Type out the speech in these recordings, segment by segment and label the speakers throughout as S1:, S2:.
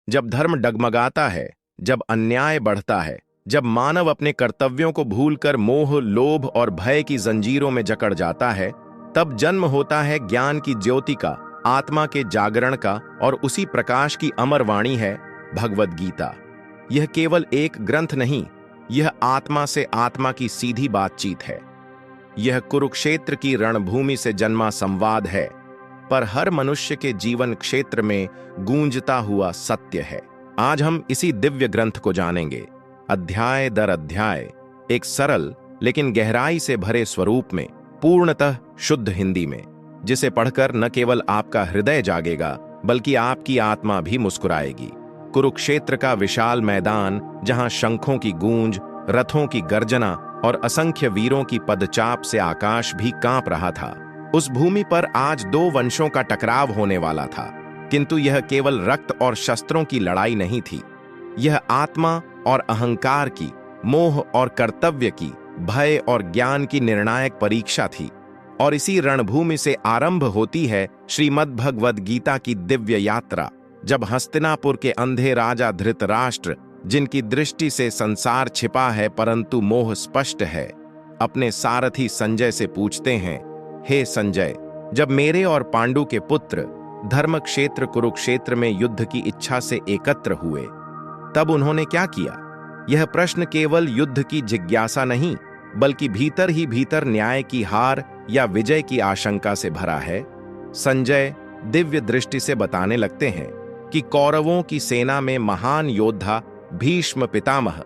S1: जब धर्म डगमगाता है, जब अन्याय बढ़ता है, जब मानव अपने कर्तव्यों को भूलकर मोह, लोभ और भय की जंजीरों में जकड़ जाता है, तब जन्म होता है ज्ञान की ज्योति का, आत्मा के जागरण का, और उसी प्रकाश की अमर वाणी है भगवद गीता। यह केवल एक ग्रंथ नहीं, यह आत्मा से आत्मा की सीधी बातचीत है। यह कुरुक्षेत्र की रणभूमि से जन्मा संवाद है, पर हर मनुष्य के जीवन क्षेत्र में गूंजता हुआ सत्य है। आज हम इसी दिव्य ग्रंथ को जानेंगे, अध्याय दर अध्याय, एक सरल लेकिन गहराई से भरे स्वरूप में, पूर्णतः शुद्ध हिंदी में, जिसे पढ़कर न केवल आपका हृदय जागेगा बल्कि आपकी आत्मा भी मुस्कुराएगी। कुरुक्षेत्र का विशाल मैदान, जहां शंखों की गूंज, रथों की गर्जना और असंख्य वीरों की पदचाप से आकाश भी कांप रहा था, उस भूमि पर आज दो वंशों का टकराव होने वाला था। किंतु यह केवल रक्त और शस्त्रों की लड़ाई नहीं थी, यह आत्मा और अहंकार की, मोह और कर्तव्य की, भय और ज्ञान की निर्णायक परीक्षा थी। और इसी रणभूमि से आरंभ होती है श्रीमद् भगवद गीता की दिव्य यात्रा, जब हस्तिनापुर के अंधे राजा धृतराष्ट्र, जिनकी दृष्टि से संसार छिपा है परंतु मोह स्पष्ट है, अपने सारथी संजय से पूछते हैं, हे संजय, जब मेरे और पांडु के पुत्र धर्म क्षेत्र कुरुक्षेत्र में युद्ध की इच्छा से एकत्र हुए, तब उन्होंने क्या किया? यह प्रश्न केवल युद्ध की जिज्ञासा नहीं, बल्कि भीतर ही भीतर न्याय की हार या विजय की आशंका से भरा है। संजय दिव्य दृष्टि से बताने लगते हैं कि कौरवों की सेना में महान योद्धा भीष्म पितामह,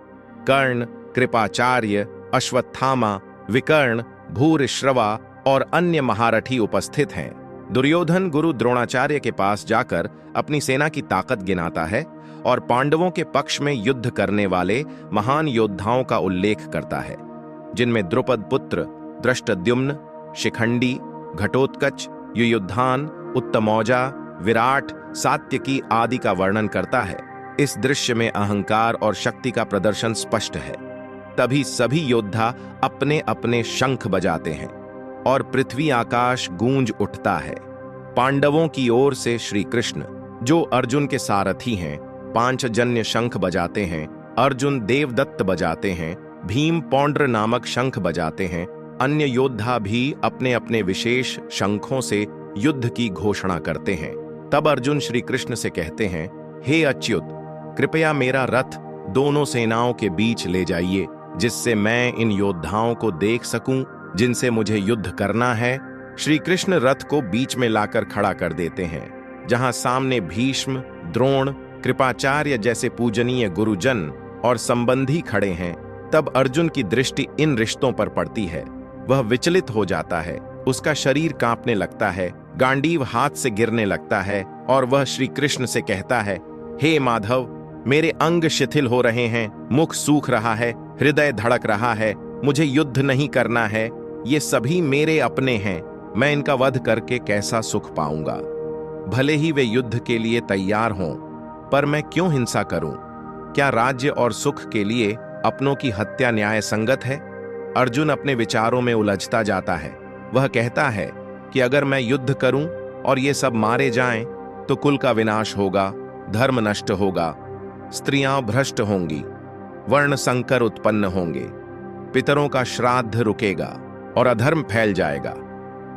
S1: कर्ण, कृपाचार्य, अश्वत्थामा, विकर्ण, भूरिश्रवा और अन्य महारथी उपस्थित हैं। दुर्योधन गुरु द्रोणाचार्य के पास जाकर अपनी सेना की ताकत गिनाता है और पांडवों के पक्ष में युद्ध करने वाले महान योद्धाओं का उल्लेख करता है, जिनमें द्रुपद पुत्र धृष्टद्युम्न, शिखंडी, घटोत्कच, युयुधान, उत्तमौजा, विराट, सात्यकी आदि का वर्णन करता है। इस दृश्य में अहंकार और शक्ति का प्रदर्शन स्पष्ट है। तभी सभी योद्धा अपने अपने शंख बजाते हैं और पृथ्वी आकाश गूंज उठता है। पांडवों की ओर से श्री कृष्ण, जो अर्जुन के सारथी हैं, पांचजन्य शंख बजाते हैं, अर्जुन देवदत्त बजाते हैं, भीम पौंड्र नामक शंख बजाते हैं। अन्य योद्धा भी अपने अपने विशेष शंखों से युद्ध की घोषणा करते हैं। तब अर्जुन श्री कृष्ण से कहते हैं, हे अच्युत, कृपया मेरा रथ दोनों सेनाओं के बीच ले जाइए, जिससे मैं इन योद्धाओं को देख सकूं जिनसे मुझे युद्ध करना है। श्री कृष्ण रथ को बीच में लाकर खड़ा कर देते हैं, जहां सामने भीष्म, द्रोण, कृपाचार्य जैसे पूजनीय गुरुजन और संबंधी खड़े हैं। तब अर्जुन की दृष्टि इन रिश्तों पर पड़ती है। वह विचलित हो जाता है, उसका शरीर कांपने लगता है, गांडीव हाथ से गिरने लगता है और वह श्री कृष्ण से कहता है, हे माधव, मेरे अंग शिथिल हो रहे हैं, मुख सूख रहा है, हृदय धड़क रहा है, मुझे युद्ध नहीं करना है, ये सभी मेरे अपने हैं, मैं इनका वध करके कैसा सुख पाऊंगा? भले ही वे युद्ध के लिए तैयार हों, पर मैं क्यों हिंसा करूं? क्या राज्य और सुख के लिए अपनों की हत्या न्याय संगत है? अर्जुन अपने विचारों में उलझता जाता है। वह कहता है कि अगर मैं युद्ध करूं और ये सब मारे जाएं, तो कुल का विनाश होगा, धर्म नष्ट होगा, स्त्रियां भ्रष्ट होंगी, वर्ण संकर उत्पन्न होंगे, पितरों का श्राद्ध रुकेगा और अधर्म फैल जाएगा।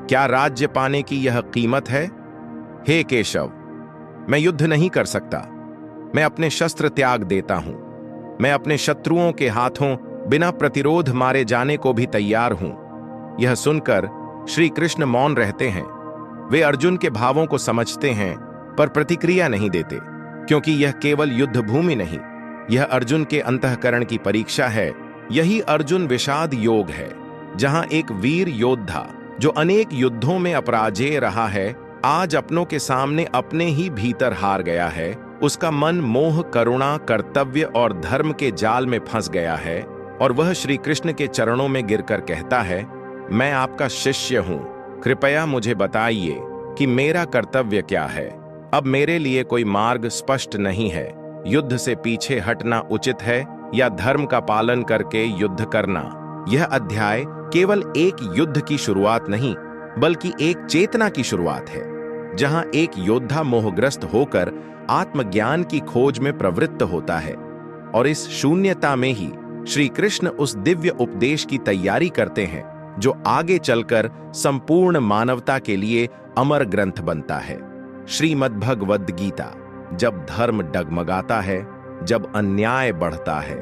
S1: क्या राज्य पाने की यह कीमत है? हे केशव, मैं युद्ध नहीं कर सकता, मैं अपने शस्त्र त्याग देता हूं, मैं अपने शत्रुओं के हाथों बिना प्रतिरोध मारे जाने को भी तैयार हूं। यह सुनकर श्री कृष्ण मौन रहते हैं। वे अर्जुन के भावों को समझते हैं, पर प्रतिक्रिया नहीं देते, क्योंकि यह केवल युद्ध भूमि नहीं, यह अर्जुन के अंतःकरण की परीक्षा है। यही अर्जुन विषाद योग है, जहां एक वीर योद्धा जो अनेक युद्धों में अपराजेय रहा है, आज अपनों के सामने अपने ही भीतर हार गया है। उसका मन मोह, करुणा, कर्तव्य और धर्म के जाल में फंस गया है और वह श्री कृष्ण के चरणों में गिरकर कहता है, मैं आपका शिष्य हूं, कृपया मुझे बताइए कि मेरा कर्तव्य क्या है। अब मेरे लिए कोई मार्ग स्पष्ट नहीं है। युद्ध से पीछे हटना उचित है या धर्म का पालन करके युद्ध करना? यह अध्याय केवल एक युद्ध की शुरुआत नहीं, बल्कि एक चेतना की शुरुआत है, जहां एक योद्धा मोहग्रस्त होकर आत्मज्ञान की खोज में प्रवृत्त होता है और इस शून्यता में ही श्री कृष्ण उस दिव्य उपदेश की तैयारी करते हैं जो आगे चलकर संपूर्ण मानवता के लिए अमर ग्रंथ बनता है। श्रीमद् भगवद गीता। जब धर्म डगमगाता है, जब अन्याय बढ़ता है,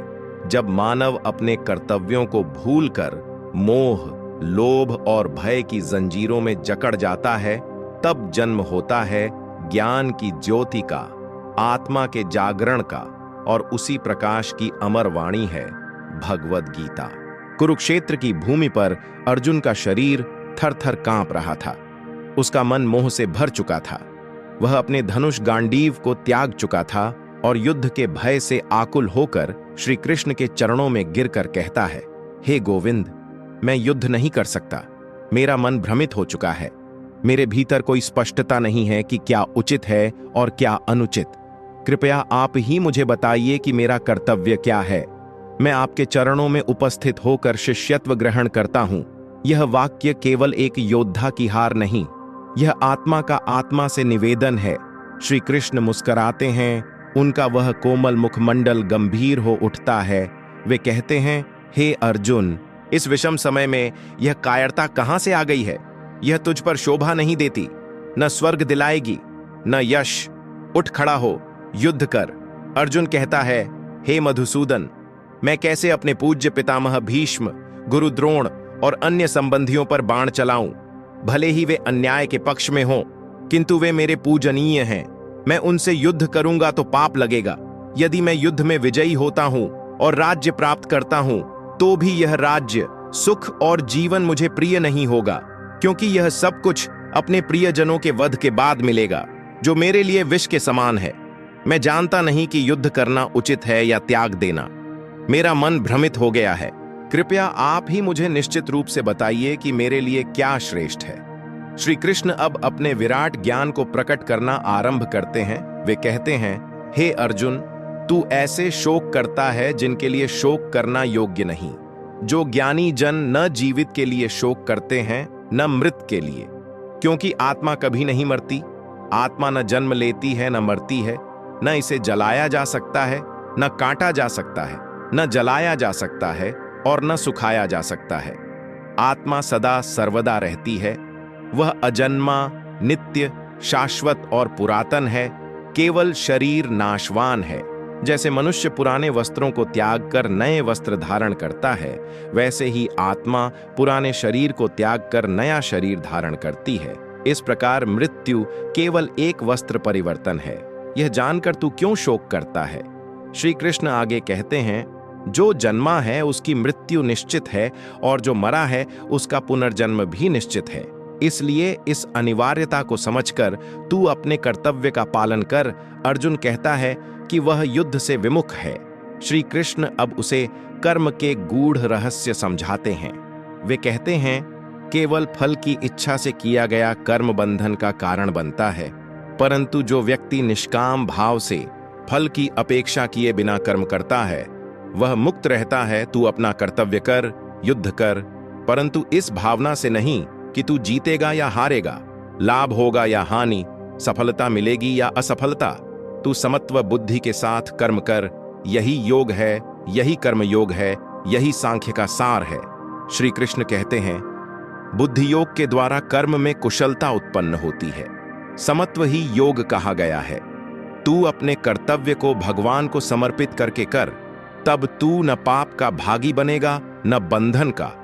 S1: जब मानव अपने कर्तव्यों को भूलकर मोह, लोभ और भय की जंजीरों में जकड़ जाता है, तब जन्म होता है ज्ञान की ज्योति का, आत्मा के जागरण का, और उसी प्रकाश की अमर वाणी है भगवद गीता। कुरुक्षेत्र की भूमि पर अर्जुन का शरीर थर-थर कांप रहा था। उसका मन मोह से भर चुका था। वह अपने धनुष गांडीव को त्याग चुका था और युद्ध के भय से आकुल होकर श्री कृष्ण के चरणों में गिरकर कहता है, हे गोविंद, मैं युद्ध नहीं कर सकता। मेरा मन भ्रमित हो चुका है। मेरे भीतर कोई स्पष्टता नहीं है कि क्या उचित है और क्या अनुचित। कृपया आप ही मुझे बताइए कि मेरा कर्तव्य क्या है। मैं आपके चरणों में उपस्थित होकर शिष्यत्व ग्रहण करता हूं। यह वाक्य केवल एक योद्धा की हार नहीं, यह आत्मा का आत्मा से निवेदन है। श्री कृष्ण मुस्कुराते हैं, उनका वह कोमल मुखमंडल गंभीर हो उठता है। वे कहते हैं, हे अर्जुन, इस विषम समय में यह कायरता कहां से आ गई है? यह तुझ पर शोभा नहीं देती, न स्वर्ग दिलाएगी, न यश। उठ खड़ा हो, युद्ध कर। अर्जुन कहता है, हे मधुसूदन, मैं कैसे अपने पूज्य पितामह भीष्म, गुरु द्रोण और अन्य संबंधियों पर बाण चलाऊं? भले ही वे अन्याय के पक्ष में हों, किंतु वे मेरे पूजनीय हैं। मैं उनसे युद्ध करूंगा तो पाप लगेगा। यदि मैं युद्ध में विजयी होता हूं और राज्य प्राप्त करता हूं, तो भी यह राज्य, सुख और जीवन मुझे प्रिय नहीं होगा, क्योंकि यह सब कुछ अपने प्रियजनों के वध के बाद मिलेगा, जो मेरे लिए विष के समान है। मैं जानता नहीं कि युद्ध करना उचित है या त्याग देना। मेरा मन भ्रमित हो गया है। कृपया आप ही मुझे निश्चित रूप से बताइए कि मेरे लिए क्या श्रेष्ठ है। श्री कृष्ण अब अपने विराट ज्ञान को प्रकट करना आरंभ करते हैं। वे कहते हैं, हे अर्जुन, तू ऐसे शोक करता है जिनके लिए शोक करना योग्य नहीं। जो ज्ञानी जन न जीवित के लिए शोक करते हैं, न मृत के लिए, क्योंकि आत्मा कभी नहीं मरती। आत्मा न जन्म लेती है, न मरती है। न इसे जलाया जा सकता है, न काटा जा सकता है, न जलाया जा सकता है और न सुखाया जा सकता है। आत्मा सदा सर्वदा रहती है। वह अजन्मा, नित्य, शाश्वत और पुरातन है। केवल शरीर नाशवान है। जैसे मनुष्य पुराने वस्त्रों को त्याग कर नए वस्त्र धारण करता है, वैसे ही आत्मा पुराने शरीर को त्याग कर नया शरीर धारण करती है। इस प्रकार मृत्यु केवल एक वस्त्र परिवर्तन है। यह जानकर तू क्यों शोक करता है? श्री कृष्ण आगे कहते हैं, जो जन्मा है उसकी मृत्यु निश्चित है और जो मरा है उसका पुनर्जन्म भी निश्चित है। इसलिए इस अनिवार्यता को समझकर तू अपने कर्तव्य का पालन कर। अर्जुन कहता है कि वह युद्ध से विमुख है। श्री कृष्ण अब उसे कर्म के गूढ़ रहस्य समझाते हैं। वे कहते हैं, केवल फल की इच्छा से किया गया कर्म बंधन का कारण बनता है, परंतु जो व्यक्ति निष्काम भाव से फल की अपेक्षा किए बिना कर्म करता है, वह मुक्त रहता है। तू अपना कर्तव्य कर, युद्ध कर, परंतु इस भावना से नहीं कि तू जीतेगा या हारेगा, लाभ होगा या हानि, सफलता मिलेगी या असफलता। तू समत्व बुद्धि के साथ कर्म कर। यही योग है, यही कर्म योग है, यही सांख्य का सार है। श्री कृष्ण कहते हैं, बुद्धि योग के द्वारा कर्म में कुशलता उत्पन्न होती है। समत्व ही योग कहा गया है। तू अपने कर्तव्य को भगवान को समर्पित करके कर, तब तू न पाप का भागी बनेगा न बंधन का।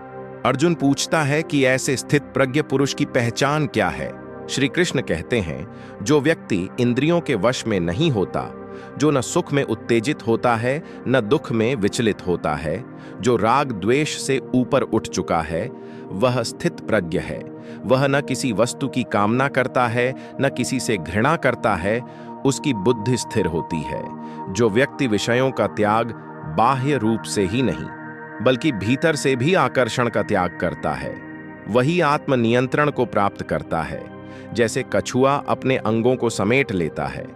S1: अर्जुन पूछता है कि ऐसे स्थित प्रज्ञ पुरुष की पहचान क्या है? श्री कृष्ण कहते हैं, जो व्यक्ति इंद्रियों के वश में नहीं होता, जो न सुख में उत्तेजित होता है न दुख में विचलित होता है, जो राग द्वेष से ऊपर उठ चुका है, वह स्थित प्रज्ञ है। वह न किसी वस्तु की कामना करता है न किसी से घृणा करता है। उसकी बुद्धि स्थिर होती है। जो व्यक्ति विषयों का त्याग बाह्य रूप से ही नहीं बल्कि भीतर से भी आकर्षण का त्याग करता है, वही आत्म नियंत्रण को प्राप्त करता है। जैसे कछुआ अपने अंगों को समेट लेता है,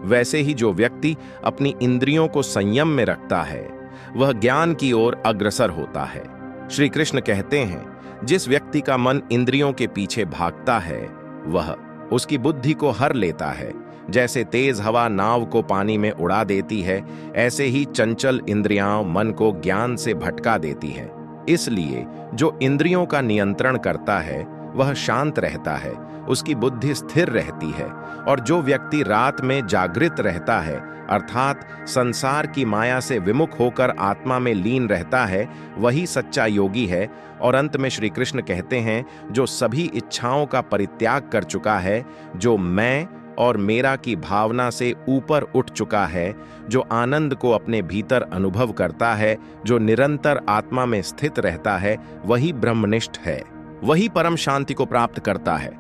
S1: वैसे ही जो व्यक्ति अपनी इंद्रियों को संयम में रखता है, वह ज्ञान की ओर अग्रसर होता है। श्री कृष्ण कहते हैं, जिस व्यक्ति का मन इंद्रियों के पीछे भागता है, वह उसकी बुद्धि को हर लेता है। जैसे तेज हवा नाव को पानी में उड़ा देती है, ऐसे ही चंचल इंद्रियां मन को ज्ञान से भटका देती हैं। इसलिए जो इंद्रियों का नियंत्रण करता है वह शांत रहता है, उसकी बुद्धि स्थिर रहती है। और जो व्यक्ति रात में जागृत रहता है, अर्थात संसार की माया से विमुख होकर आत्मा में लीन रहता है, वही सच्चा योगी है। और अंत में श्री कृष्ण कहते हैं, जो सभी इच्छाओं का परित्याग कर चुका है, जो मैं और मेरा की भावना से ऊपर उठ चुका है, जो आनंद को अपने भीतर अनुभव करता है, जो निरंतर आत्मा में स्थित रहता है, वही ब्रह्मनिष्ठ है, वही परम शांति को प्राप्त करता है।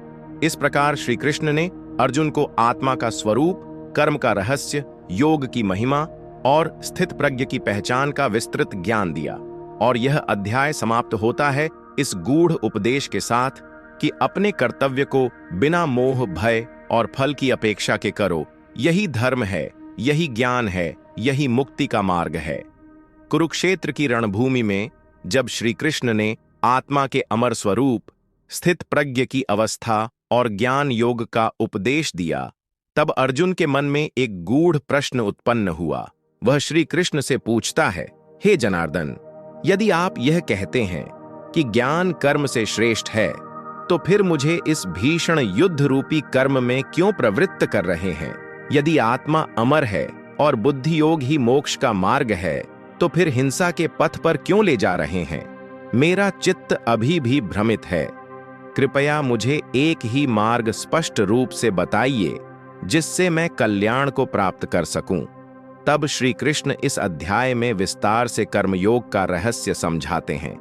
S1: इस प्रकार श्री कृष्ण ने अर्जुन को आत्मा का स्वरूप, कर्म का रहस्य, योग की महिमा और स्थित प्रज्ञ की पहचान का विस्तृत ज्ञान दिया। और यह अध्याय समाप्त होता है इस गूढ़ उपदेश के साथ कि अपने कर्तव्य को बिना मोह, भय और फल की अपेक्षा के करो। यही धर्म है, यही ज्ञान है, यही मुक्ति का मार्ग है। कुरुक्षेत्र की रणभूमि में जब श्री कृष्ण ने आत्मा के अमर स्वरूप, स्थित प्रज्ञ की अवस्था और ज्ञान योग का उपदेश दिया, तब अर्जुन के मन में एक गूढ़ प्रश्न उत्पन्न हुआ। वह श्री कृष्ण से पूछता है, हे जनार्दन, यदि आप यह कहते हैं कि ज्ञान कर्म से श्रेष्ठ है, तो फिर मुझे इस भीषण युद्ध रूपी कर्म में क्यों प्रवृत्त कर रहे हैं? यदि आत्मा अमर है और बुद्धि योग ही मोक्ष का मार्ग है, तो फिर हिंसा के पथ पर क्यों ले जा रहे हैं? मेरा चित्त अभी भी भ्रमित है। कृपया मुझे एक ही मार्ग स्पष्ट रूप से बताइए, जिससे मैं कल्याण को प्राप्त कर सकूं। तब श्री कृष्ण इस अध्याय में विस्तार से कर्मयोग का रहस्य समझाते हैं।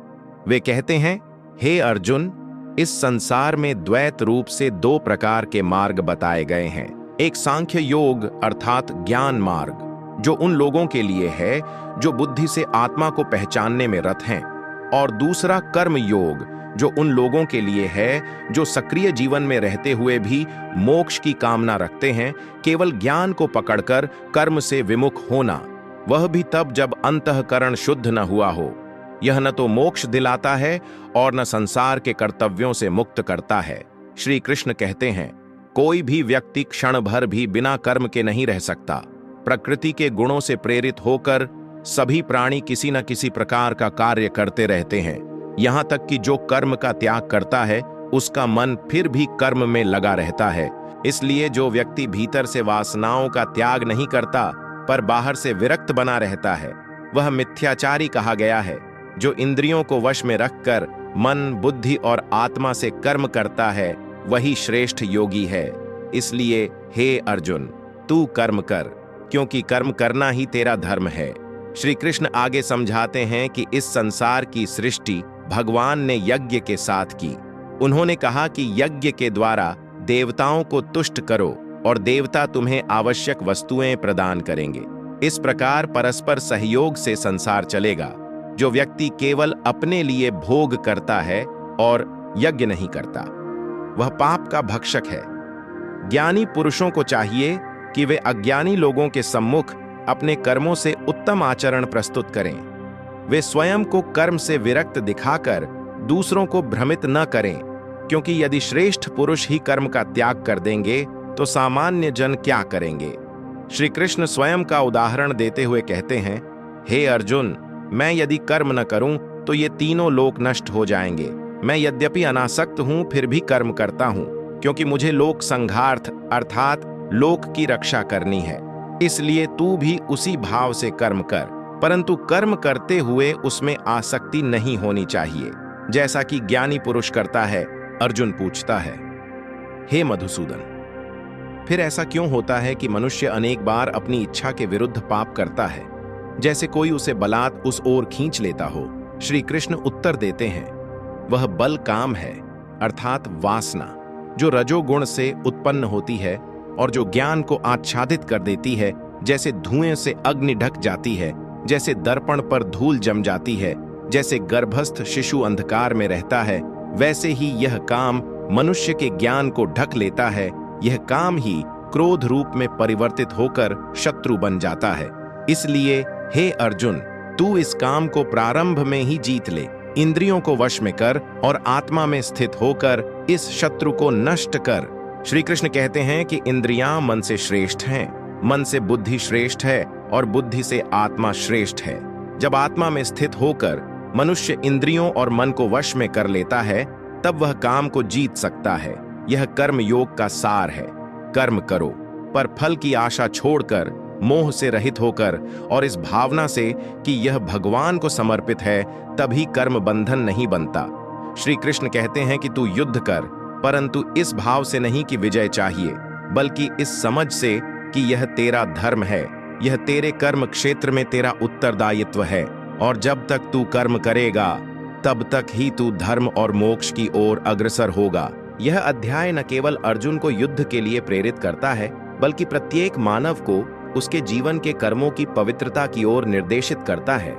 S1: वे कहते हैं, हे अर्जुन, इस संसार में द्वैत रूप से दो प्रकार के मार्ग बताए गए हैं। एक सांख्य योग अर्थात ज्ञान मार्ग, जो उन लोगों के लिए है जो बुद्धि से आत्मा को पहचानने में रत हैं, और दूसरा कर्म योग, जो उन लोगों के लिए है जो सक्रिय जीवन में रहते हुए भी मोक्ष की कामना रखते हैं, केवल ज्ञान को पकड़कर कर्म से विमुख होना, वह भी तब जब अंतःकरण शुद्ध न हुआ हो। यह न तो मोक्ष दिलाता है और न संसार के कर्तव्यों से मुक्त करता है। श्री कृष्ण कहते हैं, कोई भी व्यक्ति क्षण भर भी बिना कर्म के नहीं रह सकता। प्रकृति के गुणों से प्रेरित होकर सभी प्राणी किसी न किसी प्रकार का कार्य करते रहते हैं। यहाँ तक कि जो कर्म का त्याग करता है, उसका मन फिर भी कर्म में लगा रहता है। इसलिए जो व्यक्ति भीतर से वासनाओं का त्याग नहीं करता, पर बाहर से विरक्त बना रहता है, वह मिथ्याचारी कहा गया है। जो इंद्रियों को वश में रखकर मन, बुद्धि और आत्मा से कर्म करता है, वही श्रेष्ठ योगी है। इसलिए हे अर्जुन, तू कर्म कर, क्योंकि कर्म करना ही तेरा धर्म है। श्री कृष्ण आगे समझाते हैं कि इस संसार की सृष्टि भगवान ने यज्ञ के साथ की। उन्होंने कहा कि यज्ञ के द्वारा देवताओं को तुष्ट करो और देवता तुम्हें आवश्यक वस्तुएं प्रदान करेंगे। इस प्रकार परस्पर सहयोग से संसार चलेगा। जो व्यक्ति केवल अपने लिए भोग करता है और यज्ञ नहीं करता, वह पाप का भक्षक है। ज्ञानी पुरुषों को चाहिए कि वे अज्ञानी लोगों के सम्मुख अपने कर्मों से उत्तम आचरण प्रस्तुत करें। वे स्वयं को कर्म से विरक्त दिखाकर दूसरों को भ्रमित न करें, क्योंकि यदि श्रेष्ठ पुरुष ही कर्म का त्याग कर देंगे तो सामान्य जन क्या करेंगे? श्री कृष्ण स्वयं का उदाहरण देते हुए कहते हैं, हे अर्जुन, मैं यदि कर्म न करूं तो ये तीनों लोक नष्ट हो जाएंगे। मैं यद्यपि अनासक्त हूं, फिर भी कर्म करता हूं, क्योंकि मुझे लोक संघार्थ अर्थात लोक की रक्षा करनी है। इसलिए तू भी उसी भाव से कर्म कर, परंतु कर्म करते हुए उसमें आसक्ति नहीं होनी चाहिए, जैसा कि ज्ञानी पुरुष करता है। अर्जुन पूछता है, हे मधुसूदन, फिर ऐसा क्यों होता है कि मनुष्य अनेक बार अपनी इच्छा के विरुद्ध पाप करता है, जैसे कोई उसे बलात् उस ओर खींच लेता हो? श्री कृष्ण उत्तर देते हैं, वह बल काम है, अर्थात वासना, जो रजोगुण से उत्पन्न होती है और जो ज्ञान को आच्छादित कर देती है। जैसे धुएं से अग्नि ढक जाती है, जैसे दर्पण पर धूल जम जाती है, जैसे गर्भस्थ शिशु अंधकार में रहता है, वैसे ही यह काम मनुष्य के ज्ञान को ढक लेता है। यह काम ही क्रोध रूप में परिवर्तित होकर शत्रु बन जाता है। इसलिए हे अर्जुन, तू इस काम को प्रारंभ में ही जीत ले, इंद्रियों को वश में कर और आत्मा में स्थित होकर इस शत्रु को नष्ट कर। श्री कृष्ण कहते हैं कि इंद्रियां मन से श्रेष्ठ हैं, मन से बुद्धि श्रेष्ठ है और बुद्धि से आत्मा श्रेष्ठ है। जब आत्मा में स्थित होकर मनुष्य इंद्रियों और मन को वश में कर लेता है, तब वह काम को जीत सकता है। यह कर्म योग का सार है। कर्म करो, पर फल की आशा छोड़कर, मोह से रहित होकर और इस भावना से कि यह भगवान को समर्पित है, तभी कर्म बंधन नहीं बनता। श्री कृष्ण कहते हैं कि तू युद्ध कर, परंतु इस भाव से नहीं कि विजय चाहिए, बल्कि इस समझ से कि यह तेरा धर्म है, यह तेरे कर्म क्षेत्र में तेरा उत्तरदायित्व है, और जब तक तू कर्म करेगा तब तक ही तू धर्म और मोक्ष की ओर अग्रसर होगा। यह अध्याय न केवल अर्जुन को युद्ध के लिए प्रेरित करता है, बल्कि प्रत्येक मानव को उसके जीवन के कर्मों की पवित्रता की ओर निर्देशित करता है।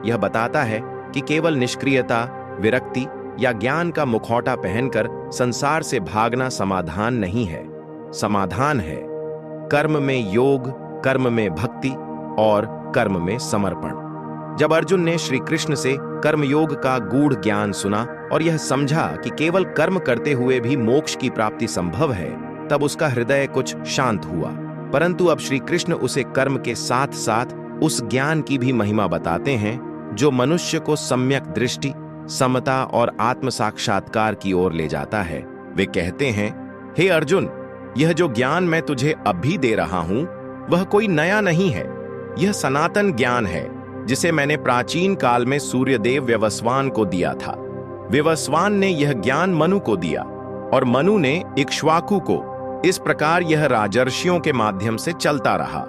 S1: यह बताता है कि केवल निष्क्रियता, विरक्ति या ज्ञान का मुखौटा पहनकर संसार से भागना समाधान नहीं है। समाधान है कर्म में योग, कर्म में भक्ति और कर्म में समर्पण। जब अर्जुन ने श्री कृष्ण से कर्मयोग का गूढ़ ज्ञान सुना और यह समझा कि केवल कर्म करते हुए भी मोक्ष की प्राप्ति संभव है, तब उसका हृदय कुछ शांत हुआ। परंतु अब श्री कृष्ण उसे कर्म के साथ साथ उस ज्ञान की भी महिमा बताते हैं जो मनुष्य को सम्यक दृष्टि, समता और आत्म साक्षात्कार की ओर ले जाता है। वे कहते हैं, हे अर्जुन, यह जो ज्ञान मैं तुझे अभी दे रहा हूं वह कोई नया नहीं है। यह सनातन ज्ञान है जिसे मैंने प्राचीन काल में सूर्यदेव व्यवस्वान को दिया था। व्यवस्वान ने यह ज्ञान मनु को दिया और मनु ने इक्ष्वाकु को। इस प्रकार यह राजर्षियों के माध्यम से चलता रहा,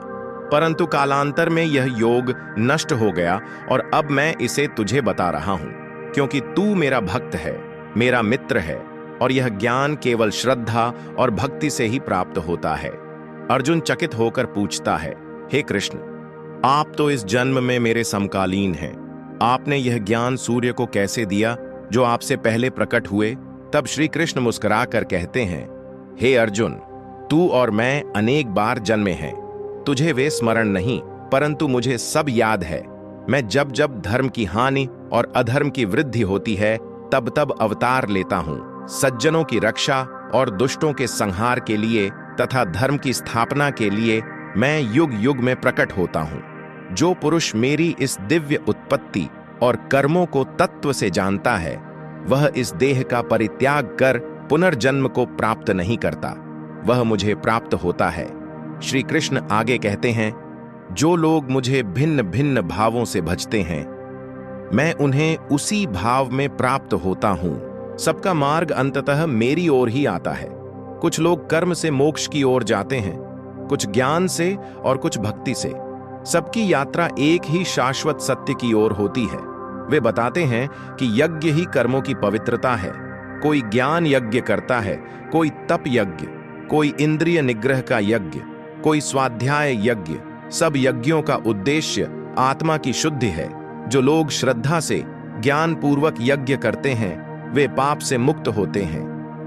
S1: परंतु कालांतर में यह योग नष्ट हो गया और अब मैं इसे तुझे बता रहा हूं, क्योंकि तू मेरा भक्त है, मेरा मित्र है, और यह ज्ञान केवल श्रद्धा और भक्ति से ही प्राप्त होता है। अर्जुन चकित होकर पूछता है, हे कृष्ण, आप तो इस जन्म में मेरे समकालीन हैं। आपने यह ज्ञान सूर्य को कैसे दिया जो आपसे पहले प्रकट हुए? तब श्री कृष्ण मुस्कुराकर कहते हैं, हे अर्जुन, तू और मैं अनेक बार जन्मे हैं। तुझे वे स्मरण नहीं, परंतु मुझे सब याद है। मैं जब जब धर्म की हानि और अधर्म की वृद्धि होती है तब तब अवतार लेता हूं। सज्जनों की रक्षा और दुष्टों के संहार के लिए तथा धर्म की स्थापना के लिए मैं युग युग में प्रकट होता हूं। जो पुरुष मेरी इस दिव्य उत्पत्ति और कर्मों को तत्व से जानता है, वह इस देह का परित्याग कर पुनर्जन्म को प्राप्त नहीं करता, वह मुझे प्राप्त होता है। श्री कृष्ण आगे कहते हैं, जो लोग मुझे भिन्न भिन्न भावों से भजते हैं, मैं उन्हें उसी भाव में प्राप्त होता हूं। सबका मार्ग अंततः मेरी ओर ही आता है। कुछ लोग कर्म से मोक्ष की ओर जाते हैं, कुछ ज्ञान से और कुछ भक्ति से। सबकी यात्रा एक ही शाश्वत सत्य की ओर होती है। वे बताते हैं कि यज्ञ ही कर्मों की पवित्रता है। कोई ज्ञान यज्ञ करता है, कोई तप यज्ञ, कोई इंद्रिय निग्रह का यज्ञ, कोई स्वाध्याय यज्ञ। सब यज्ञों का उद्देश्य आत्मा की शुद्धि है। जो लोग श्रद्धा से ज्ञान पूर्वक यज्ञ करते हैं वे पाप से मुक्त होते हैं,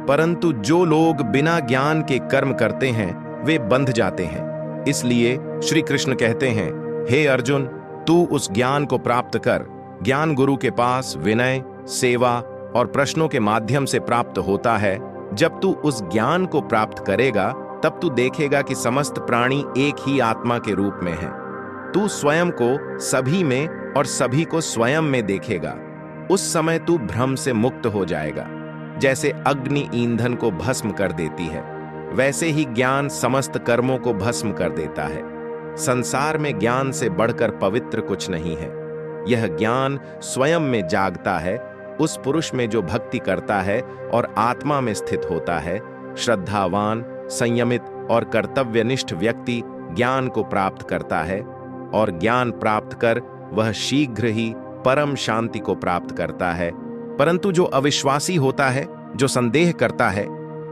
S1: परंतु जो लोग बिना ज्ञान के कर्म करते हैं वे बंध जाते हैं। इसलिए श्री कृष्ण कहते हैं, हे अर्जुन, तू उस ज्ञान को प्राप्त कर। ज्ञान गुरु के पास विनय, सेवा और प्रश्नों के माध्यम से प्राप्त होता है। जब तू उस ज्ञान को प्राप्त करेगा तब तू देखेगा कि समस्त प्राणी एक ही आत्मा के रूप में हैं। तू स्वयं को सभी में और सभी को स्वयं में देखेगा। उस समय तू भ्रम से मुक्त हो जाएगा। जैसे अग्नि ईंधन को भस्म कर देती है, वैसे ही ज्ञान समस्त कर्मों को भस्म कर देता है। संसार में ज्ञान से बढ़कर पवित्र कुछ नहीं है। यह ज्ञान स्वयं में जागता है उस पुरुष में जो भक्ति करता है और आत्मा में स्थित होता है। श्रद्धावान, संयमित और कर्तव्यनिष्ठ व्यक्ति ज्ञान को प्राप्त करता है और ज्ञान प्राप्त कर वह शीघ्र ही परम शांति को प्राप्त करता है। परंतु जो अविश्वासी होता है, जो संदेह करता है,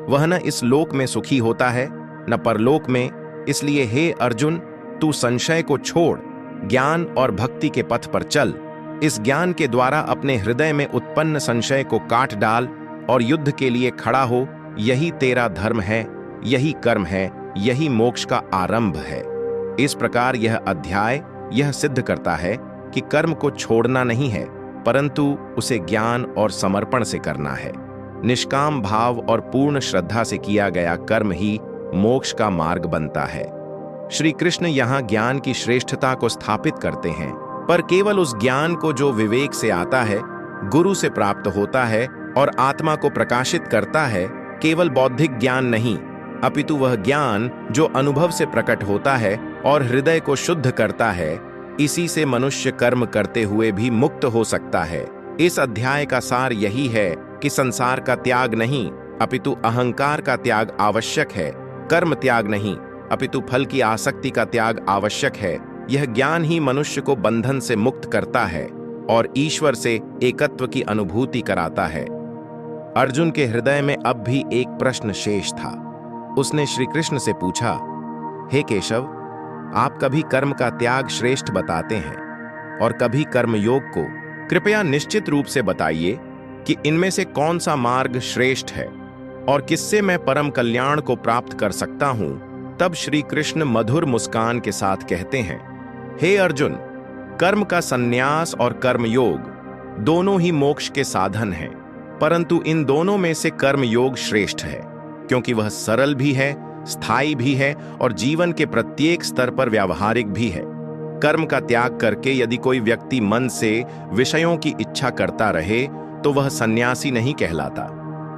S1: वह न इस लोक में सुखी होता है न परलोक में। इसलिए हे अर्जुन, तू संशय को छोड़, ज्ञान और भक्ति के पथ पर चल। इस ज्ञान के द्वारा अपने हृदय में उत्पन्न संशय को काट डाल और युद्ध के लिए खड़ा हो। यही तेरा धर्म है, यही कर्म है, यही मोक्ष का आरंभ है। इस प्रकार यह अध्याय यह सिद्ध करता है कि कर्म को छोड़ना नहीं है, परंतु उसे ज्ञान और समर्पण से करना है। निष्काम भाव और पूर्ण श्रद्धा से किया गया कर्म ही मोक्ष का मार्ग बनता है। श्री कृष्ण यहाँ ज्ञान की श्रेष्ठता को स्थापित करते हैं, पर केवल उस ज्ञान को जो विवेक से आता है, गुरु से प्राप्त होता है और आत्मा को प्रकाशित करता है। केवल बौद्धिक ज्ञान नहीं, अपितु वह ज्ञान जो अनुभव से प्रकट होता है और हृदय को शुद्ध करता है। इसी से मनुष्य कर्म करते हुए भी मुक्त हो सकता है। इस अध्याय का सार यही है कि संसार का त्याग नहीं, अपितु अहंकार का त्याग आवश्यक है। कर्म त्याग नहीं, अपितु फल की आसक्ति का त्याग आवश्यक है। यह ज्ञान ही मनुष्य को बंधन से मुक्त करता है और ईश्वर से एकत्व की अनुभूति कराता है। अर्जुन के हृदय में अब भी एक प्रश्न शेष था। उसने श्री कृष्ण से पूछा, हे केशव, आप कभी कर्म का त्याग श्रेष्ठ बताते हैं और कभी कर्मयोग को। कृपया निश्चित रूप से बताइए कि इनमें से कौन सा मार्ग श्रेष्ठ है और किससे मैं परम कल्याण को प्राप्त कर सकता हूं। तब श्री कृष्ण मधुर मुस्कान के साथ कहते हैं, हे अर्जुन, कर्म का संन्यास और कर्मयोग दोनों ही मोक्ष के साधन हैं, परंतु इन दोनों में से कर्मयोग श्रेष्ठ है, क्योंकि वह सरल भी है, स्थायी भी है और जीवन के प्रत्येक स्तर पर व्यावहारिक भी है। कर्म का त्याग करके यदि कोई व्यक्ति मन से विषयों की इच्छा करता रहे तो वह सन्यासी नहीं कहलाता।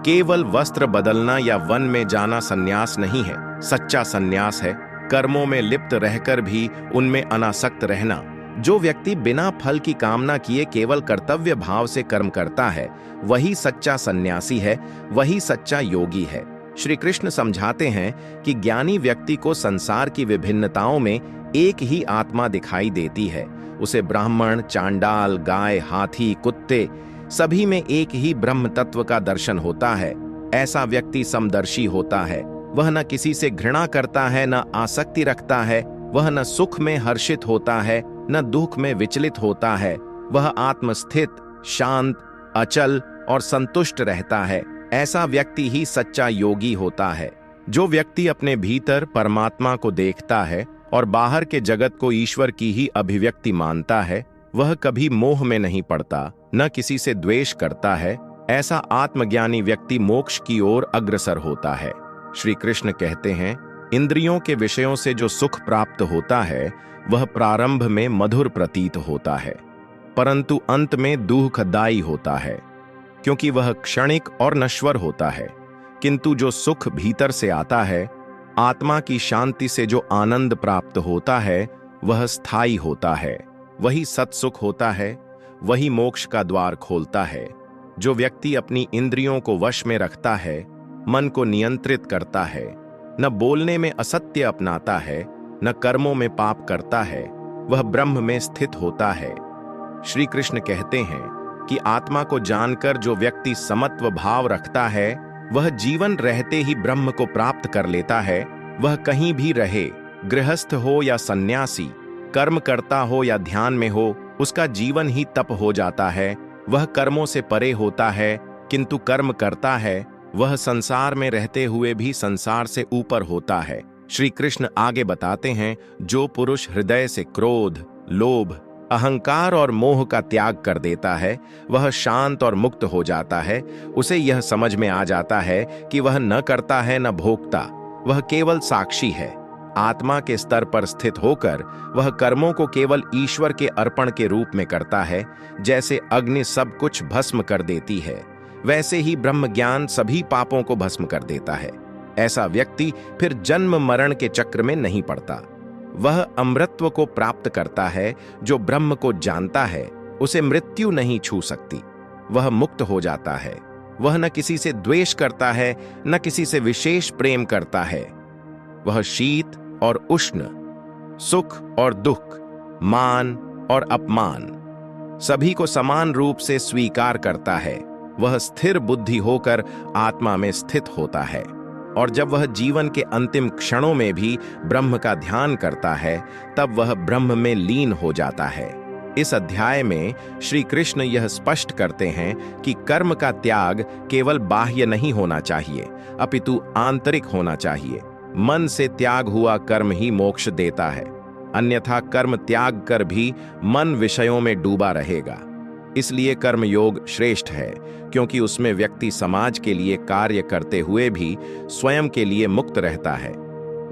S1: केवल वस्त्र बदलना या वन में जाना सन्यास नहीं है। सच्चा सन्यास है कर्मों में लिप्त रहकर भी उनमें अनासक्त रहना। जो व्यक्ति बिना फल की कामना किए केवल कर्तव्य भाव से कर्म करता है, वही सच्चा सन्यासी है, वही सच्चा योगी है। श्री कृष्ण समझाते हैं कि ज्ञानी व्यक्ति को संसार की विभिन्नताओं में एक ही आत्मा दिखाई देती है। उसे ब्राह्मण, चांडाल, गाय, हाथी, कुत्ते सभी में एक ही ब्रह्म तत्व का दर्शन होता है। ऐसा व्यक्ति समदर्शी होता है। वह न किसी से घृणा करता है, न आसक्ति रखता है। वह न सुख में हर्षित होता है, न दुख में विचलित होता है। वह आत्मस्थित, शांत, अचल और संतुष्ट रहता है। ऐसा व्यक्ति ही सच्चा योगी होता है। जो व्यक्ति अपने भीतर परमात्मा को देखता है और बाहर के जगत को ईश्वर की ही अभिव्यक्ति मानता है, वह कभी मोह में नहीं पड़ता, न किसी से द्वेष करता है। ऐसा आत्मज्ञानी व्यक्ति मोक्ष की ओर अग्रसर होता है। श्री कृष्ण कहते हैं, इंद्रियों के विषयों से जो सुख प्राप्त होता है वह प्रारंभ में मधुर प्रतीत होता है, परंतु अंत में दुखदायी होता है, क्योंकि वह क्षणिक और नश्वर होता है। किंतु जो सुख भीतर से आता है, आत्मा की शांति से जो आनंद प्राप्त होता है, वह स्थायी होता है। वही सत्सुख होता है, वही मोक्ष का द्वार खोलता है। जो व्यक्ति अपनी इंद्रियों को वश में रखता है, मन को नियंत्रित करता है, न बोलने में असत्य अपनाता है, न कर्मों में पाप करता है, वह ब्रह्म में स्थित होता है। श्री कृष्ण कहते हैं कि आत्मा को जानकर जो व्यक्ति समत्व भाव रखता है, वह जीवन रहते ही ब्रह्म को प्राप्त कर लेता है। वह कहीं भी रहे, गृहस्थ हो या सन्यासी, कर्म करता हो या ध्यान में हो, उसका जीवन ही तप हो जाता है। वह कर्मों से परे होता है, किंतु कर्म करता है। वह संसार में रहते हुए भी संसार से ऊपर होता है। श्री कृष्ण आगे बताते हैं, जो पुरुष हृदय से क्रोध, लोभ, अहंकार और मोह का त्याग कर देता है, वह शांत और मुक्त हो जाता है। उसे यह समझ में आ जाता है कि वह न करता है न भोगता, वह केवल साक्षी है। आत्मा के स्तर पर स्थित होकर वह कर्मों को केवल ईश्वर के अर्पण के रूप में करता है। जैसे अग्नि सब कुछ भस्म कर देती है, वैसे ही ब्रह्म ज्ञान सभी पापों को भस्म कर देता है। ऐसा व्यक्ति फिर जन्म मरण के चक्र में नहीं पड़ता। वह अमृतत्व को प्राप्त करता है। जो ब्रह्म को जानता है, उसे मृत्यु नहीं छू सकती। वह मुक्त हो जाता है। वह न किसी से द्वेष करता है, न किसी से विशेष प्रेम करता है। वह शीत और उष्ण, सुख और दुख, मान और अपमान सभी को समान रूप से स्वीकार करता है। वह स्थिर बुद्धि होकर आत्मा में स्थित होता है, और जब वह जीवन के अंतिम क्षणों में भी ब्रह्म का ध्यान करता है, तब वह ब्रह्म में लीन हो जाता है। इस अध्याय में श्री कृष्ण यह स्पष्ट करते हैं कि कर्म का त्याग केवल बाह्य नहीं होना चाहिए, अपितु आंतरिक होना चाहिए। मन से त्याग हुआ कर्म ही मोक्ष देता है, अन्यथा कर्म त्याग कर भी मन विषयों में डूबा रहेगा। इसलिए कर्मयोग श्रेष्ठ है, क्योंकि उसमें व्यक्ति समाज के लिए कार्य करते हुए भी स्वयं के लिए मुक्त रहता है।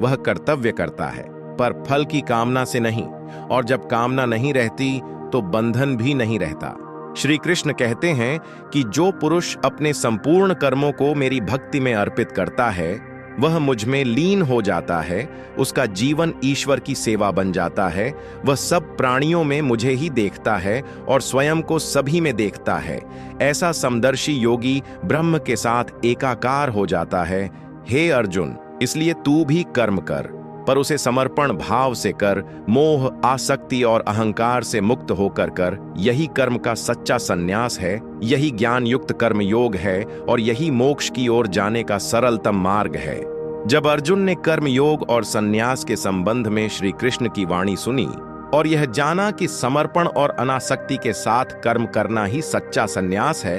S1: वह कर्तव्य करता है, पर फल की कामना से नहीं, और जब कामना नहीं रहती तो बंधन भी नहीं रहता। श्री कृष्ण कहते हैं कि जो पुरुष अपने संपूर्ण कर्मों को मेरी भक्ति में अर्पित करता है, वह मुझ में लीन हो जाता है, उसका जीवन ईश्वर की सेवा बन जाता है। वह सब प्राणियों में मुझे ही देखता है और स्वयं को सभी में देखता है। ऐसा समदर्शी योगी ब्रह्म के साथ एकाकार हो जाता है। हे अर्जुन, इसलिए तू भी कर्म कर, पर उसे समर्पण भाव से कर, मोह, आसक्ति और अहंकार से मुक्त होकर कर। यही कर्म का सच्चा संन्यास है, यही ज्ञान युक्त कर्म योग है, और यही मोक्ष की ओर जाने का सरलतम मार्ग है। जब अर्जुन ने कर्म योग और संन्यास के संबंध में श्री कृष्ण की वाणी सुनी और यह जाना कि समर्पण और अनासक्ति के साथ कर्म करना ही सच्चा संन्यास है,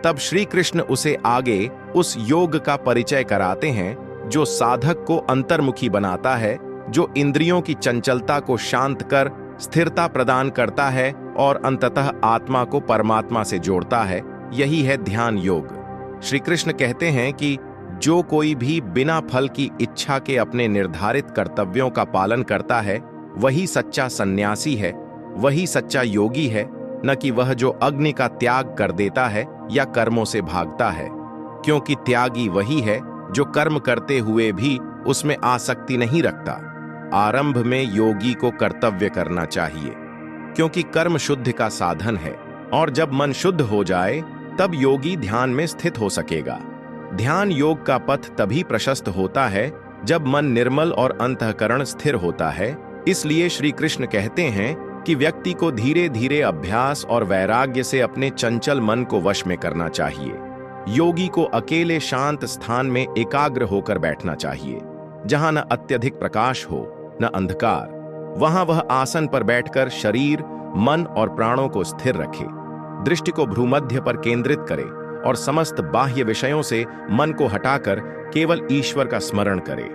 S1: तब श्री कृष्ण उसे आगे उस योग का परिचय कराते हैं जो साधक को अंतर्मुखी बनाता है, जो इंद्रियों की चंचलता को शांत कर स्थिरता प्रदान करता है और अंततः आत्मा को परमात्मा से जोड़ता है। यही है ध्यान योग। श्री कृष्ण कहते हैं कि जो कोई भी बिना फल की इच्छा के अपने निर्धारित कर्तव्यों का पालन करता है, वही सच्चा सन्यासी है, वही सच्चा योगी है, न कि वह जो अग्नि का त्याग कर देता है या कर्मों से भागता है। क्योंकि त्यागी वही है जो कर्म करते हुए भी उसमें आसक्ति नहीं रखता। आरंभ में योगी को कर्तव्य करना चाहिए, क्योंकि कर्म शुद्धि का साधन है, और जब मन शुद्ध हो जाए तब योगी ध्यान में स्थित हो सकेगा। ध्यान योग का पथ तभी प्रशस्त होता है जब मन निर्मल और अंतःकरण स्थिर होता है। इसलिए श्री कृष्ण कहते हैं कि व्यक्ति को धीरे धीरे अभ्यास और वैराग्य से अपने चंचल मन को वश में करना चाहिए। योगी को अकेले शांत स्थान में एकाग्र होकर बैठना चाहिए, जहां न अत्यधिक प्रकाश हो न अंधकार। वहां वह आसन पर बैठकर शरीर, मन और प्राणों को स्थिर रखे, दृष्टि को भ्रूमध्य पर केंद्रित करे और समस्त बाह्य विषयों से मन को हटाकर केवल ईश्वर का स्मरण करे।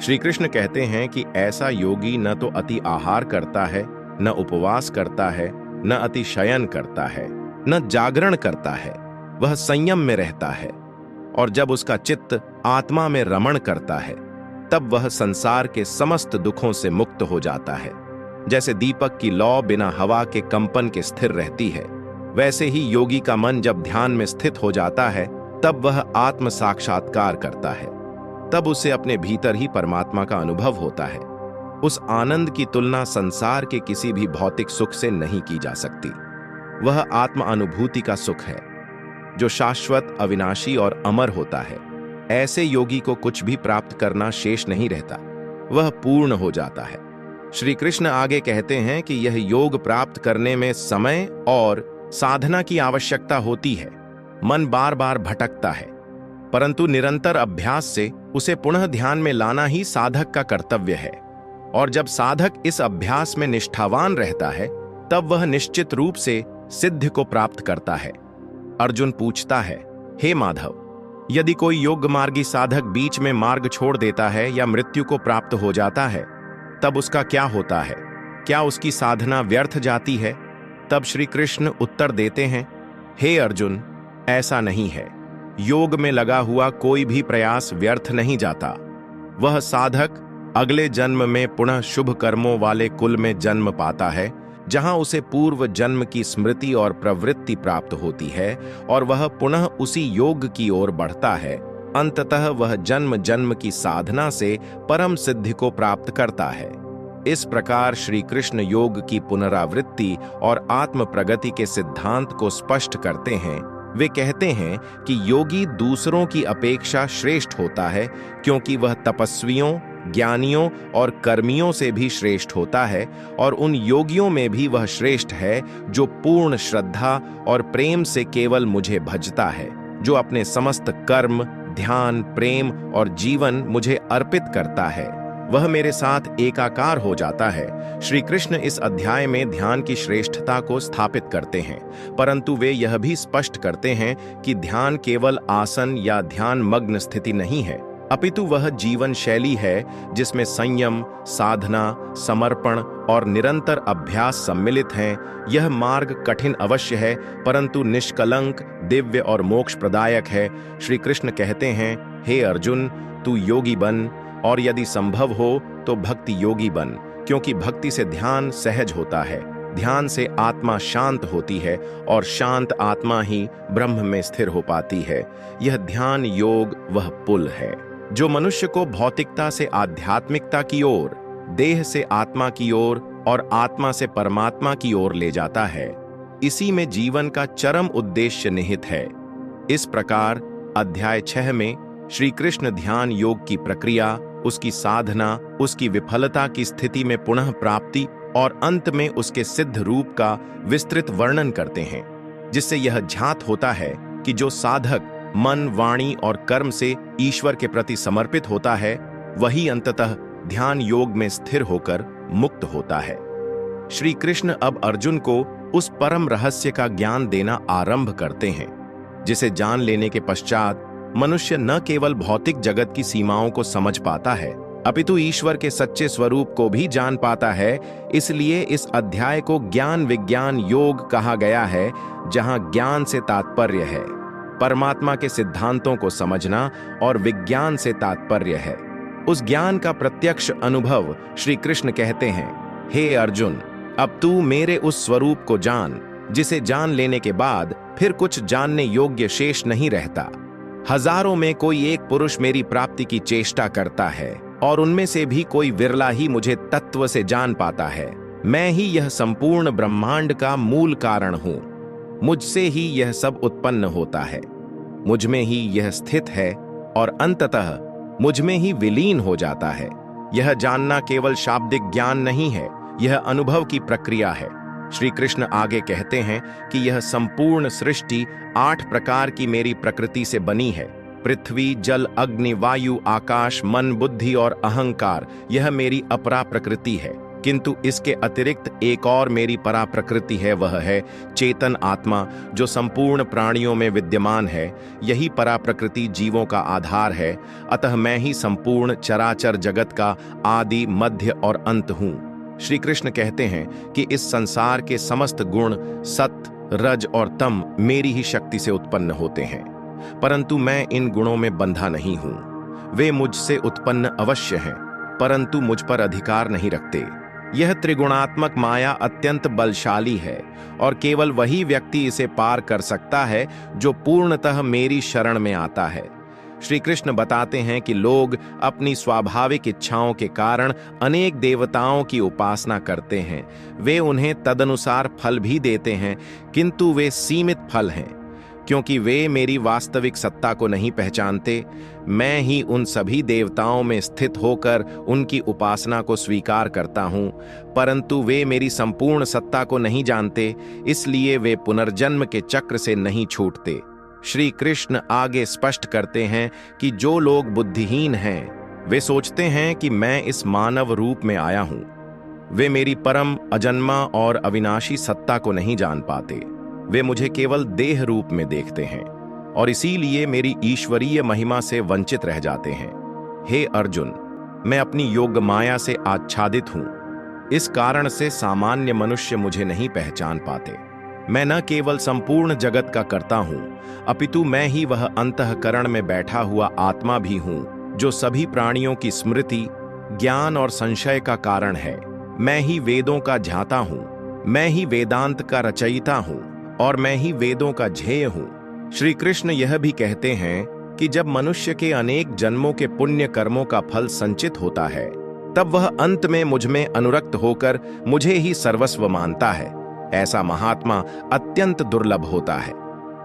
S1: श्री कृष्ण कहते हैं कि ऐसा योगी न तो अति आहार करता है, न उपवास करता है, न अति शयन करता है, न जागरण करता है। वह संयम में रहता है, और जब उसका चित्त आत्मा में रमण करता है, तब वह संसार के समस्त दुखों से मुक्त हो जाता है। जैसे दीपक की लौ बिना हवा के कंपन के स्थिर रहती है, वैसे ही योगी का मन जब ध्यान में स्थित हो जाता है, तब वह आत्म साक्षात्कार करता है। तब उसे अपने भीतर ही परमात्मा का अनुभव होता है। उस आनंद की तुलना संसार के किसी भी भौतिक सुख से नहीं की जा सकती। वह आत्म अनुभूति का सुख है, जो शाश्वत, अविनाशी और अमर होता है। ऐसे योगी को कुछ भी प्राप्त करना शेष नहीं रहता, वह पूर्ण हो जाता है। श्री कृष्ण आगे कहते हैं कि यह योग प्राप्त करने में समय और साधना की आवश्यकता होती है। मन बार बार भटकता है, परंतु निरंतर अभ्यास से उसे पुनः ध्यान में लाना ही साधक का कर्तव्य है। और जब साधक इस अभ्यास में निष्ठावान रहता है, तब वह निश्चित रूप से सिद्धि को प्राप्त करता है। अर्जुन पूछता है, हे माधव, यदि कोई योग मार्गी साधक बीच में मार्ग छोड़ देता है या मृत्यु को प्राप्त हो जाता है, तब उसका क्या होता है? क्या उसकी साधना व्यर्थ जाती है? तब श्री कृष्ण उत्तर देते हैं, हे अर्जुन, ऐसा नहीं है। योग में लगा हुआ कोई भी प्रयास व्यर्थ नहीं जाता। वह साधक अगले जन्म में पुनः शुभ कर्मों वाले कुल में जन्म पाता है, जहां उसे पूर्व जन्म की स्मृति और प्रवृत्ति प्राप्त होती है, और वह पुनः उसी योग की ओर बढ़ता है। अंततः वह जन्म जन्म की साधना से परम सिद्धि को प्राप्त करता है। इस प्रकार श्री कृष्ण योग की पुनरावृत्ति और आत्म प्रगति के सिद्धांत को स्पष्ट करते हैं। वे कहते हैं कि योगी दूसरों की अपेक्षा श्रेष्ठ होता है, क्योंकि वह तपस्वियों, ज्ञानियों और कर्मियों से भी श्रेष्ठ होता है, और उन योगियों में भी वह श्रेष्ठ है जो पूर्ण श्रद्धा और प्रेम से केवल मुझे भजता है, जो अपने समस्त कर्म, ध्यान, प्रेम और जीवन मुझे अर्पित करता है। वह मेरे साथ एकाकार हो जाता है। श्री कृष्ण इस अध्याय में ध्यान की श्रेष्ठता को स्थापित करते हैं, परंतु वे यह भी स्पष्ट करते हैं कि ध्यान केवल आसन या ध्यान मग्न स्थिति नहीं है, अपितु वह जीवन शैली है जिसमें संयम, साधना, समर्पण और निरंतर अभ्यास सम्मिलित हैं। यह मार्ग कठिन अवश्य है, परंतु निष्कलंक, दिव्य और मोक्ष प्रदायक है। श्री कृष्ण कहते हैं, हे अर्जुन, तू योगी बन, और यदि संभव हो तो भक्ति योगी बन, क्योंकि भक्ति से ध्यान सहज होता है। ध्यान से आत्मा शांत होती है और शांत आत्मा ही ब्रह्म में स्थिर हो पाती है। यह ध्यान योग वह पुल है जो मनुष्य को भौतिकता से आध्यात्मिकता की ओर, देह से आत्मा की ओर और आत्मा से परमात्मा की ओर ले जाता है। इसी में जीवन का चरम उद्देश्य निहित है। इस प्रकार अध्याय 6 में श्री कृष्ण ध्यान योग की प्रक्रिया, उसकी साधना, उसकी विफलता की स्थिति में पुनः प्राप्ति और अंत में उसके सिद्ध रूप का विस्तृत वर्णन करते हैं, जिससे यह ज्ञात होता है कि जो साधक मन, वाणी और कर्म से ईश्वर के प्रति समर्पित होता है, वही अंततः ध्यान योग में स्थिर होकर मुक्त होता है। श्री कृष्ण अब अर्जुन को उस परम रहस्य का ज्ञान देना आरंभ करते हैं, जिसे जान लेने के पश्चात मनुष्य न केवल भौतिक जगत की सीमाओं को समझ पाता है, अपितु ईश्वर के सच्चे स्वरूप को भी जान पाता है। इसलिए इस अध्याय को ज्ञान विज्ञान योग कहा गया है, जहां ज्ञान से तात्पर्य है परमात्मा के सिद्धांतों को समझना और विज्ञान से तात्पर्य है उस ज्ञान का प्रत्यक्ष अनुभव। श्री कृष्ण कहते हैं, हे अर्जुन, अब तू मेरे उस स्वरूप को जान, जिसे जान लेने के बाद फिर कुछ जानने योग्य शेष नहीं रहता। हजारों में कोई एक पुरुष मेरी प्राप्ति की चेष्टा करता है, और उनमें से भी कोई विरला ही मुझे तत्व से जान पाता है। मैं ही यह संपूर्ण ब्रह्मांड का मूल कारण हूं। मुझसे ही यह सब उत्पन्न होता है, मुझ में ही यह स्थित है और अंततः मुझ में ही विलीन हो जाता है। यह जानना केवल शाब्दिक ज्ञान नहीं है, यह अनुभव की प्रक्रिया है। श्री कृष्ण आगे कहते हैं कि यह संपूर्ण सृष्टि 8 प्रकार की मेरी प्रकृति से बनी है। पृथ्वी, जल, अग्नि, वायु, आकाश, मन, बुद्धि और अहंकार, यह मेरी अपरा प्रकृति है। किंतु इसके अतिरिक्त एक और मेरी परा प्रकृति है, वह है चेतन आत्मा, जो संपूर्ण प्राणियों में विद्यमान है। यही परा प्रकृति जीवों का आधार है। अतः मैं ही संपूर्ण चराचर जगत का आदि, मध्य और अंत हूँ। श्री कृष्ण कहते हैं कि इस संसार के समस्त गुण सत्व, रज और तम मेरी ही शक्ति से उत्पन्न होते हैं, परंतु मैं इन गुणों में बंधा नहीं हूँ। वे मुझसे उत्पन्न अवश्य हैं, परंतु मुझ पर अधिकार नहीं रखते। यह त्रिगुणात्मक माया अत्यंत बलशाली है, और केवल वही व्यक्ति इसे पार कर सकता है जो पूर्णतः मेरी शरण में आता है। श्री कृष्ण बताते हैं कि लोग अपनी स्वाभाविक इच्छाओं के कारण अनेक देवताओं की उपासना करते हैं। वे उन्हें तदनुसार फल भी देते हैं, किंतु वे सीमित फल हैं, क्योंकि वे मेरी वास्तविक सत्ता को नहीं पहचानते। मैं ही उन सभी देवताओं में स्थित होकर उनकी उपासना को स्वीकार करता हूँ, परंतु वे मेरी संपूर्ण सत्ता को नहीं जानते, इसलिए वे पुनर्जन्म के चक्र से नहीं छूटते। श्री कृष्ण आगे स्पष्ट करते हैं कि जो लोग बुद्धिहीन हैं, वे सोचते हैं कि मैं इस मानव रूप में आया हूँ। वे मेरी परम, अजन्मा और अविनाशी सत्ता को नहीं जान पाते। वे मुझे केवल देह रूप में देखते हैं और इसीलिए मेरी ईश्वरीय महिमा से वंचित रह जाते हैं। हे अर्जुन, मैं अपनी योग माया से आच्छादित हूँ। इस कारण से सामान्य मनुष्य मुझे नहीं पहचान पाते। मैं न केवल संपूर्ण जगत का कर्ता हूँ, अपितु मैं ही वह अंतःकरण में बैठा हुआ आत्मा भी हूँ, जो सभी प्राणियों की स्मृति, ज्ञान और संशय का कारण है। मैं ही वेदों का ज्ञाता हूँ, मैं ही वेदांत का रचयिता हूँ, और मैं ही वेदों का ध्येय हूँ। श्री कृष्ण यह भी कहते हैं कि जब मनुष्य के अनेक जन्मों के पुण्य कर्मों का फल संचित होता है, तब वह अंत में मुझ में अनुरक्त होकर मुझे ही सर्वस्व मानता है। ऐसा महात्मा अत्यंत दुर्लभ होता है।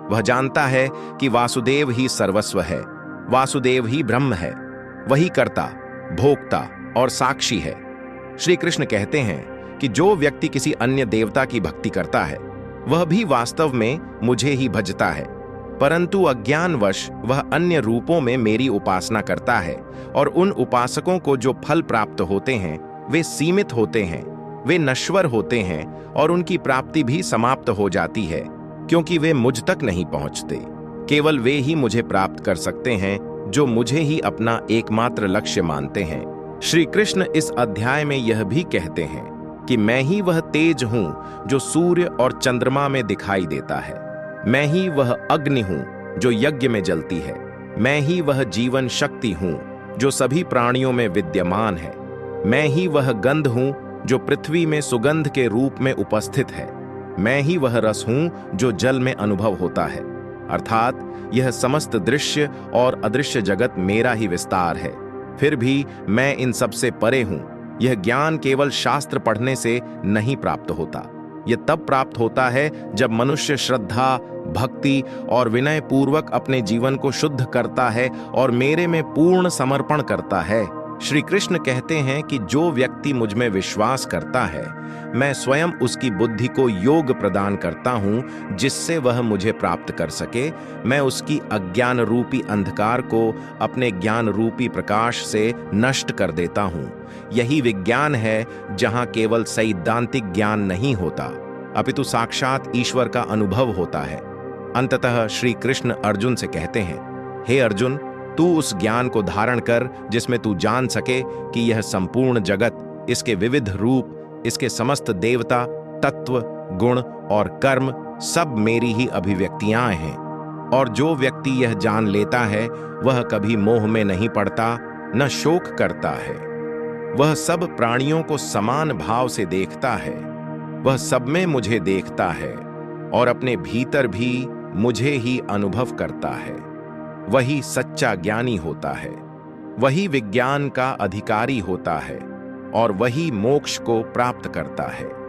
S1: वह जानता है कि वासुदेव ही सर्वस्व है, वासुदेव ही ब्रह्म है, वही कर्ता, भोक्ता और साक्षी है। श्री कृष्ण कहते हैं कि जो व्यक्ति किसी अन्य देवता की भक्ति करता है, वह भी वास्तव में मुझे ही भजता है, परंतु अज्ञानवश वह अन्य रूपों में मेरी उपासना करता है। और उन उपासकों को जो फल प्राप्त होते हैं, वे सीमित होते हैं, वे नश्वर होते हैं, और उनकी प्राप्ति भी समाप्त हो जाती है, क्योंकि वे मुझ तक नहीं पहुंचते। केवल वे ही मुझे प्राप्त कर सकते हैं, जो मुझे ही अपना एकमात्र लक्ष्य मानते हैं। श्री कृष्ण इस अध्याय में यह भी कहते हैं कि मैं ही वह तेज हूं जो सूर्य और चंद्रमा में दिखाई देता है। मैं ही वह अग्नि हूं जो यज्ञ में जलती है। मैं ही वह जीवन शक्ति हूं जो सभी प्राणियों में विद्यमान है। मैं ही वह गंध हूं जो पृथ्वी में सुगंध के रूप में उपस्थित है। मैं ही वह रस हूं जो जल में अनुभव होता है। अर्थात यह समस्त दृश्य और अदृश्य जगत मेरा ही विस्तार है। फिर भी मैं इन सबसे परे हूं। यह ज्ञान केवल शास्त्र पढ़ने से नहीं प्राप्त होता। यह तब प्राप्त होता है जब मनुष्य श्रद्धा, भक्ति और विनय पूर्वक अपने जीवन को शुद्ध करता है और मेरे में पूर्ण समर्पण करता है। श्री कृष्ण कहते हैं कि जो व्यक्ति मुझ में विश्वास करता है, मैं स्वयं उसकी बुद्धि को योग प्रदान करता हूं जिससे वह मुझे प्राप्त कर सके। मैं उसकी अज्ञान रूपी अंधकार को अपने ज्ञान रूपी प्रकाश से नष्ट कर देता हूं। यही विज्ञान है जहां केवल सैद्धांतिक ज्ञान नहीं होता, अपितु साक्षात ईश्वर का अनुभव होता है। अंततः श्री कृष्ण अर्जुन से कहते हैं, हे अर्जुन, तू उस ज्ञान को धारण कर जिसमें तू जान सके कि यह संपूर्ण जगत, इसके विविध रूप, इसके समस्त देवता, तत्व, गुण और कर्म सब मेरी ही अभिव्यक्तियां हैं। और जो व्यक्ति यह जान लेता है वह कभी मोह में नहीं पड़ता, न शोक करता है। वह सब प्राणियों को समान भाव से देखता है। वह सब में मुझे देखता है और अपने भीतर भी मुझे ही अनुभव करता है। वही सच्चा ज्ञानी होता है। वही विज्ञान का अधिकारी होता है और वही मोक्ष को प्राप्त करता है।